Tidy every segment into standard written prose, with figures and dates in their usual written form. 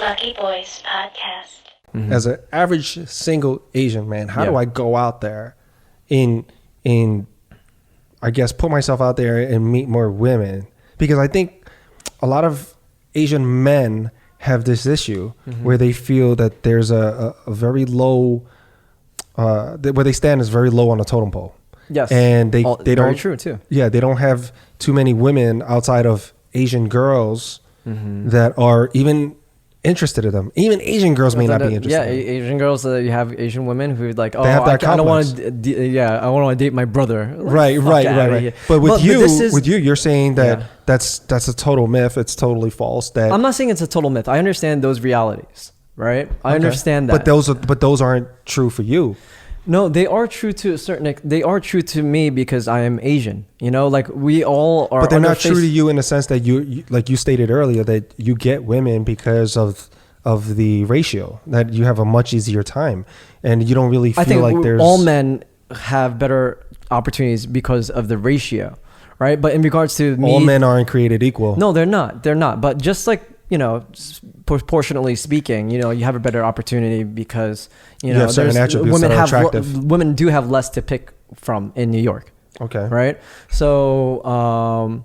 Lucky Boys Podcast. Mm-hmm. As an average single Asian man, how do I go out there in I guess put myself out there and meet more women? Because I think a lot of Asian men have this issue where they feel that there's a very low where they stand is very low on the totem pole. Yes. And they very don't true too. Yeah, they don't have too many women outside of Asian girls that are even interested in them. Even Asian girls may not be interested. Yeah, Asian girls. You have Asian women who like, oh, they have that I don't want complex. to. I want to date my brother. Right. But with you're saying that that's a total myth. It's totally false. That I'm not saying it's a total myth. I understand those realities, right? I understand that. But those aren't true for you. No, they are true to a certain. They are true to me because I am Asian. You know, like we all are. But they're not true to you in the sense that you like you stated earlier, that you get women because of the ratio, that you have a much easier time, and you don't really feel like there's all men have better opportunities because of the ratio, right? But in regards to me, all men aren't created equal. No, they're not. They're not. But just like, you know, proportionally speaking, you know, you have a better opportunity because, you know, have certain attributes women that are attractive. Women do have less to pick from in New York. Okay. Right. So,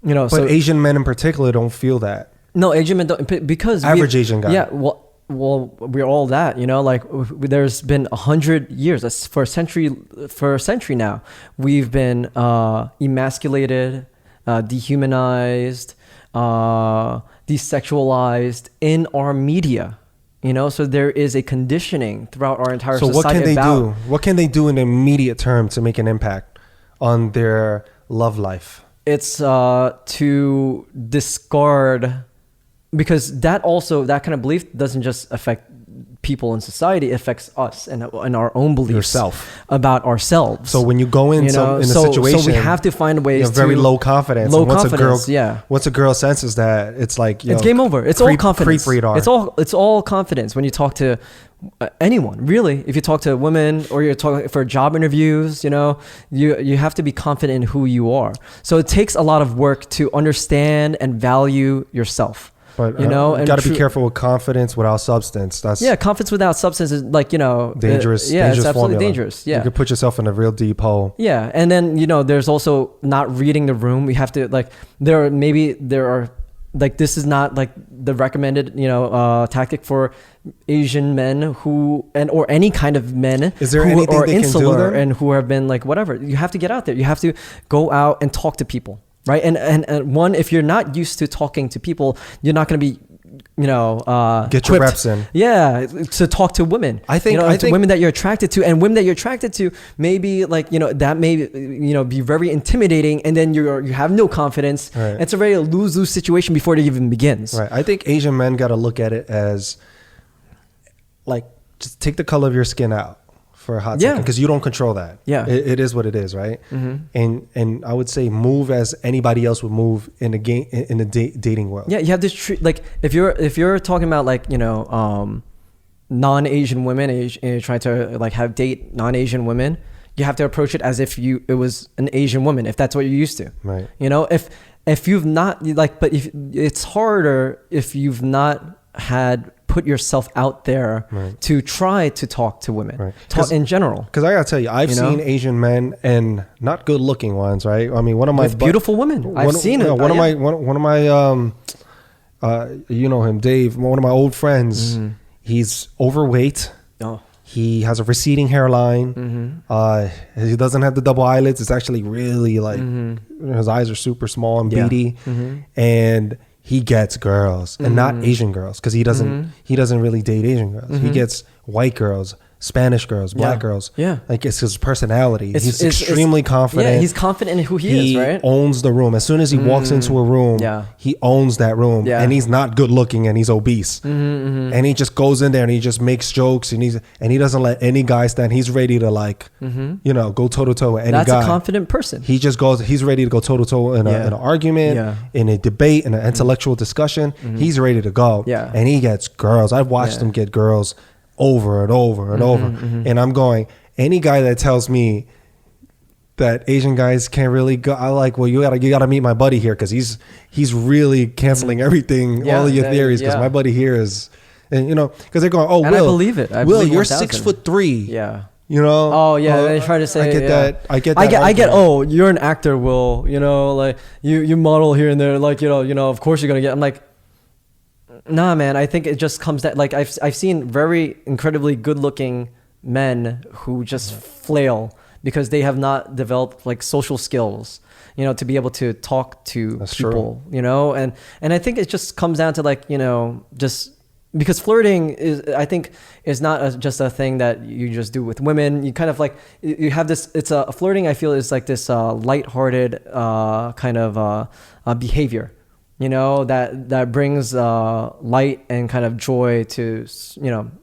you know, but Asian men in particular don't feel that. No, Asian men don't, because average Asian guy. Yeah. Well, we're all that, you know, like there's been 100 years, for a century now, we've been emasculated, dehumanized, desexualized in our media, you know. So there is a conditioning throughout our entire society. So what can they do? What can they do in the immediate term to make an impact on their love life? It's to discard, because that kind of belief doesn't just affect people in society, it affects us and our own beliefs about ourselves. So when you go in a situation, so we have to find ways to very low confidence. Once a girl senses that, it's like, it's game over. It's all confidence. Pre-radar. It's all confidence when you talk to anyone, really. If you talk to women or you're talking for job interviews, you know, you have to be confident in who you are. So it takes a lot of work to understand and value yourself. But you know, you got to be careful with confidence without substance. That's confidence without substance is like, you know, dangerous. It's absolutely formula. Dangerous. Yeah, you could put yourself in a real deep hole. Yeah, and then, you know, there's also not reading the room. We have to, like, there are like, this is not like the recommended, you know, tactic for Asian men or any kind of men is there who are they insular can do and who have been like whatever. You have to get out there. You have to go out and talk to people. Right. And one, if you're not used to talking to people, you're not going to be, you know, get your reps in. Yeah. To talk to women. I think women that you're attracted to, and women that you're attracted to, maybe like, you know, that may, you know, be very intimidating. And then you have no confidence. Right. It's a very lose-lose situation before it even begins. Right. I think Asian men got to look at it as like, just take the color of your skin out for a hot second, because you don't control that. Yeah, it is what it is, right? Mm-hmm. And I would say move as anybody else would move in the game, in the dating world. Yeah, you have this like if you're talking about, like, you know, non-Asian women and you're trying to like date non-Asian women, you have to approach it as if it was an Asian woman, if that's what you're used to. Right. You know, if you've not but if it's harder if you've not had put yourself out there to try to talk to women, talk in general. Because I gotta tell you, I've seen Asian men, and not good looking ones, right? I mean, one of my beautiful women. I've seen it. One of my you know him, Dave. One of my old friends. Mm-hmm. He's overweight. Oh. He has a receding hairline. Mm-hmm. He doesn't have the double eyelids. It's actually really like his eyes are super small and beady, and he gets girls, and not Asian girls, because he doesn't really date Asian girls. He gets white girls, Spanish girls, black girls. Yeah. Like, it's his personality. He's extremely confident. Yeah, he's confident in who he is, right? He owns the room. As soon as he walks into a room, he owns that room. Yeah. And he's not good looking, and he's obese. And he just goes in there and he just makes jokes, and he doesn't let any guy stand. He's ready to you know, go toe to toe with any guy. That's a confident person. He just goes, he's ready to go toe to toe in an argument, in a debate, in an intellectual discussion. He's ready to go. Yeah. And he gets girls. I've watched him get girls over and over and over. And I'm going, any guy that tells me that Asian guys can't really go, I like, well, you gotta meet my buddy here, because he's really canceling everything, all of your theories, because my buddy here is And because they're going, oh, And I Will, believe it. I Will, believe you're 1000. 6'3". Yeah. Oh yeah, they try to say. I get that. I get that. I get. argument. Oh, you're an actor, Will. Like you model here and there. Like of course you're gonna get. I'm like, nah, man. I think it just comes that like I've seen very incredibly good looking men who just flail because they have not developed like social skills. To be able to talk to That's people. True. And I think it just comes down to like just. Because flirting is not just a thing that you just do with women. You kind of like you have this. It's a flirting. I feel is like this lighthearted kind of behavior. That brings light and kind of joy to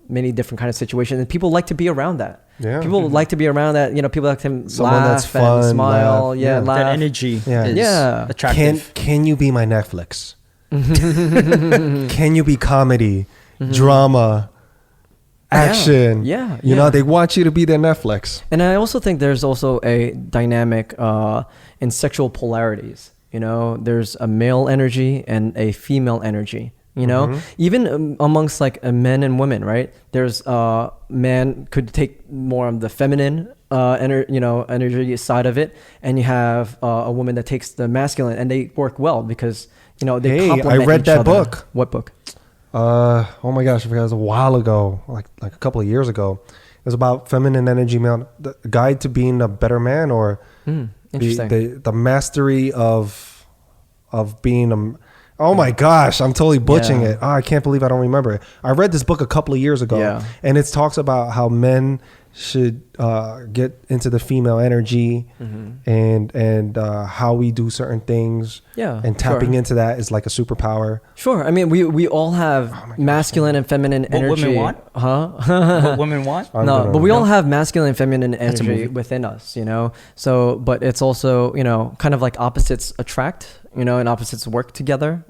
many different kind of situations, and people like to be around that. Yeah. People like to be around that. People like to Someone laugh that's fun, and smile. laugh. Laugh. That energy is Yeah. attractive. Can you be my Netflix? Can you be comedy, drama, action? Yeah. They want you to be their Netflix. And I also think there's also a dynamic in sexual polarities. There's a male energy and a female energy. Even amongst like men and women, right? There's man could take more of the feminine energy side of it, and you have a woman that takes the masculine, and they work well because they complement I read each that other. book. What book? Oh my gosh, I forgot. It was a while ago, like a couple of years ago. It was about feminine energy, male, the guide to being a better man, or Interesting. the mastery of being a. Oh my gosh, I'm totally butchering it. I can't believe I don't remember it. I read this book a couple of years ago, and it talks about how men should get into the female energy and how we do certain things. Yeah, and tapping into that is like a superpower. Sure. I mean, we all have masculine and feminine energy. Women want? Huh? What women want? No, but we all have masculine and feminine energy within us, So, but it's also, kind of like opposites attract, and opposites work together,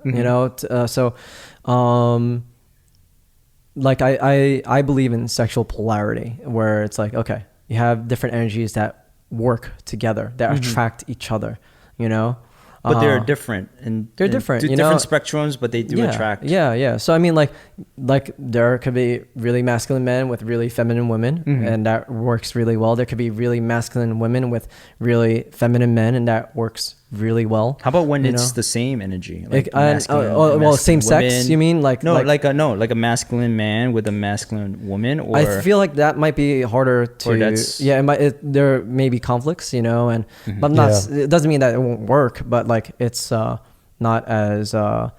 like I believe in sexual polarity, where it's like, okay, you have different energies that work together, that attract each other, But they're different, and they're different. Different spectrums, but they do attract. Yeah. So I mean, like there could be really masculine men with really feminine women, and that works really well. There could be really masculine women with really feminine men, and that works really well. How about when it's the same energy? Like masculine same sex. women? You mean like like a masculine man with a masculine woman? Or I feel like that might be harder to. There may be conflicts, and but I'm not. It doesn't mean that it won't work, but like it's not as. I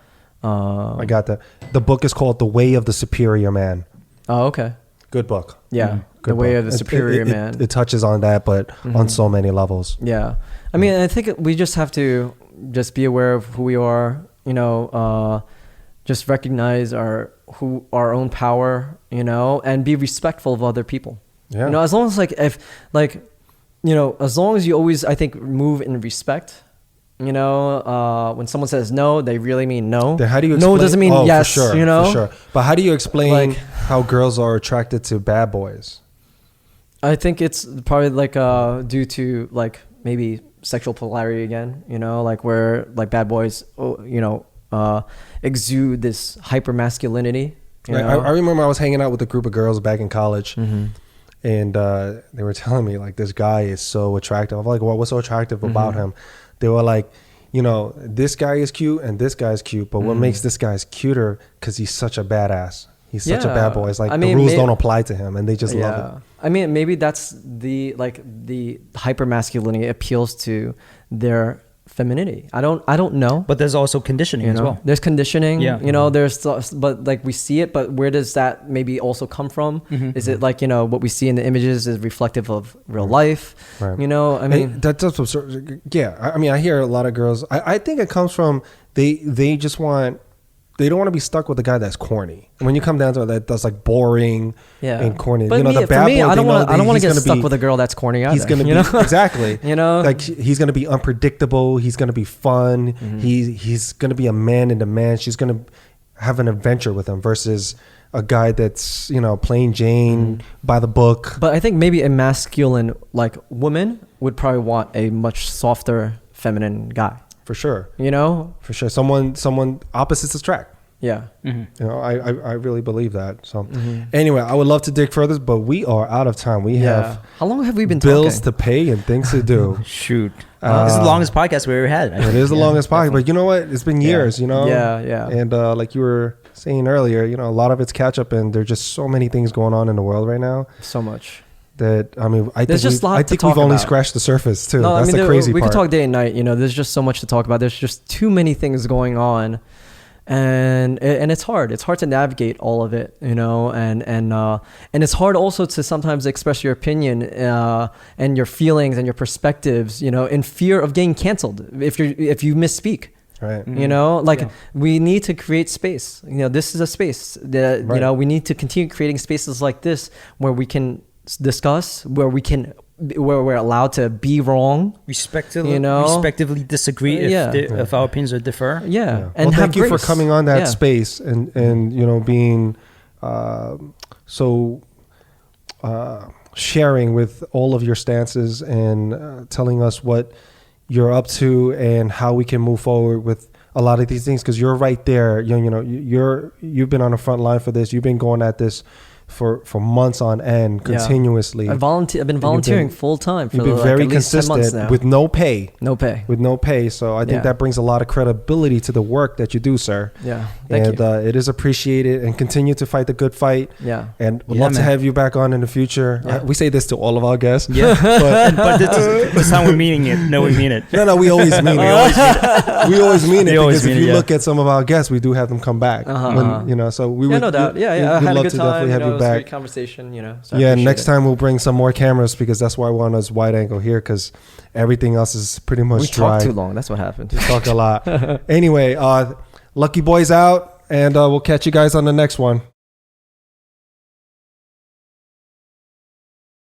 got that. The book is called The Way of the Superior Man. Oh, okay. Good book. Yeah, Good The Way book. of the Superior Man. It touches on that, but on so many levels. Yeah, I mean, I think we just have to just be aware of who we are. Just recognize our own power. And be respectful of other people. Yeah. As long as as long as you always, I think, move in respect. When someone says no, they really mean no. Then how do you explain? No doesn't mean yes. For sure. But how do you explain how girls are attracted to bad boys? I think it's probably due to maybe sexual polarity again. Where bad boys, exude this hyper masculinity. I remember I was hanging out with a group of girls back in college, and they were telling me this guy is so attractive. I'm like, well, what's so attractive about him? They were like, this guy is cute and this guy's cute, but what makes this guy's cuter? Because he's such a badass. He's such a bad boy. It's like the rules don't apply to him, and they just love it. I mean, maybe that's the hyper masculinity appeals to their femininity. I don't know. But there's also conditioning as well. There's conditioning. Yeah. But we see it. But where does that maybe also come from? Is it what we see in the images is reflective of real life? Right. I mean, that's absurd. Yeah. I mean, I hear a lot of girls. I think it comes from they just want. They don't want to be stuck with a guy that's corny. And when you come down to it, that's boring and corny. But the bad boy. I don't want to get stuck with a girl that's corny either. He's gonna be exactly. He's gonna be unpredictable. He's gonna be fun. He's gonna be a man in demand. She's gonna have an adventure with him versus a guy that's plain Jane by the book. But I think maybe a masculine woman would probably want a much softer feminine guy. For sure. For sure. Someone opposites attract. Yeah. You know, I really believe that. So anyway, I would love to dig further, but we are out of time. We have How long have we been bills talking? to pay and things to do. Shoot. This is the longest podcast we ever had. It is the longest podcast, but you know what? It's been years, you know? Yeah. And like you were saying earlier, you know, a lot of it's catch up, and there's just so many things going on in the world right now. So much. That, I mean, I There's think, just a lot to we've talk only about. scratched the surface too. No, That's I mean, the crazy we part. could talk day and night. You know, there's just so much to talk about. There's just too many things going on, and it's hard. It's hard to navigate all of it. You know, and it's hard also to sometimes express your opinion and your feelings and your perspectives. You know, in fear of getting canceled if you misspeak. Right. You know, like we need to create space. You know, this is a space that you know we need to continue creating spaces like this where we can discuss, where we're allowed to be wrong, respectively distribute if our opinions are differ. and well, have thank you for grace. coming on that space and you know, being so sharing with all of your stances and telling us what you're up to and how we can move forward with a lot of these things, because you're right there. You know, you've been on the front line for this. You've been going at this for months on end, continuously. I've been volunteering full time for you've been like very at least 10 months consistent now. with no pay. No pay. So I think that brings a lot of credibility to the work that you do, sir. Yeah, thank you. It is appreciated, and continue to fight the good fight. Yeah. And we'd love to have you back on in the future. Yeah. We say this to all of our guests. Yeah. but this time we're meaning it. No, we mean it. No, we always mean it. We always mean it, because if you it, look at some of our guests, we do have them come back. When, you know, so we would. No doubt. We'd I had a love good to time. definitely have it you was a back. great conversation. You know. So I Yeah, appreciate next it. time we'll bring some more cameras, because that's why I want us wide angle here, because everything else is pretty much We dry. talked too long. That's what happened. We talk a lot. Anyway, Lucky Boy's out, and we'll catch you guys on the next one.